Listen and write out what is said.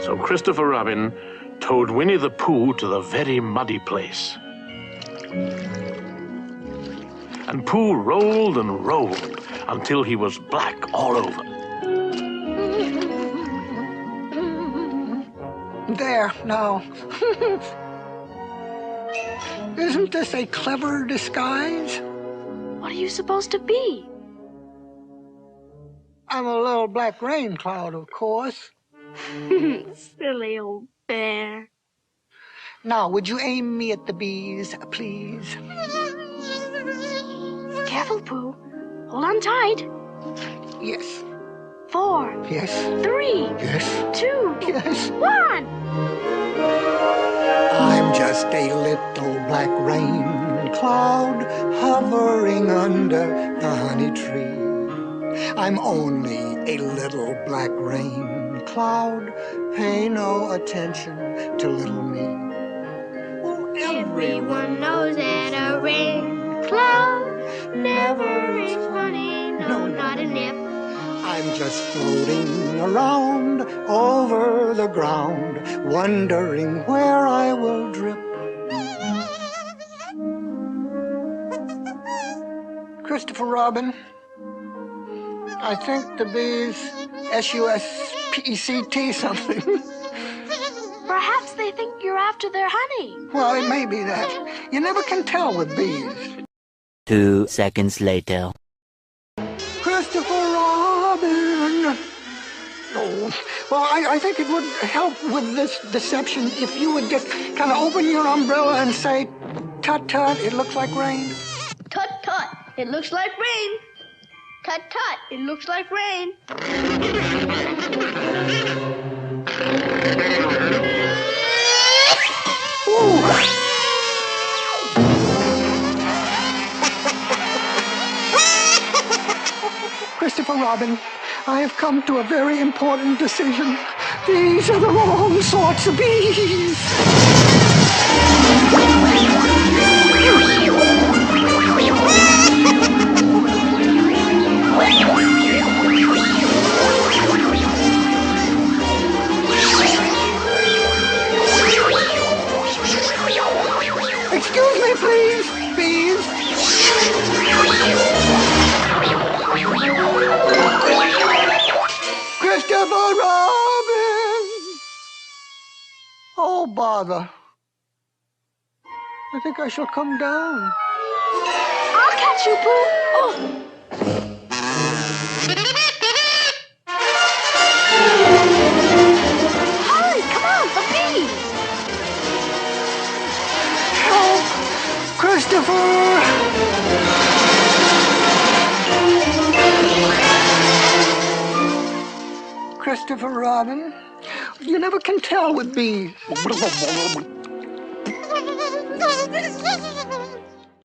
So Christopher Robin towed Winnie the Pooh to the very muddy place. And Pooh rolled and rolled until he was black all over. There, now. Isn't this a clever disguise? What are you supposed to be? I'm a little black rain cloud, of course. Silly old bear. Now, would you aim me at the bees, please? Careful, Pooh. Hold on tight. Yes. 4. Yes. 3. Yes. 2. Yes. 1. I'm just a little black rain cloud hovering under the honey tree. I'm only a little black rain cloud. Pay no attention to little me. Well, everyone knows that a rain cloud never rains honey. No, not a nip. I'm just floating around over the ground, wondering where I will drip. Christopher Robin, I think the bees S-U-S-P-E-C-T something. Perhaps they think you're after their honey. Well, it may be that. You never can tell with bees. 2 seconds later. Christopher Robin! Oh, well, I think it would help with this deception if you would just kind of open your umbrella and say, "Tut tut, it looks like rain." Tut tut, it looks like rain. Tut tut, it looks like rain. Christopher Robin, I have come to a very important decision. These are the wrong sorts of bees. Excuse me, please, bees. Christopher Robin! Oh, bother. I think I shall come down. I'll catch you, Pooh. Oh. Hurry, come on, the bees. Help! Christopher! Christopher Robin, you never can tell with bees.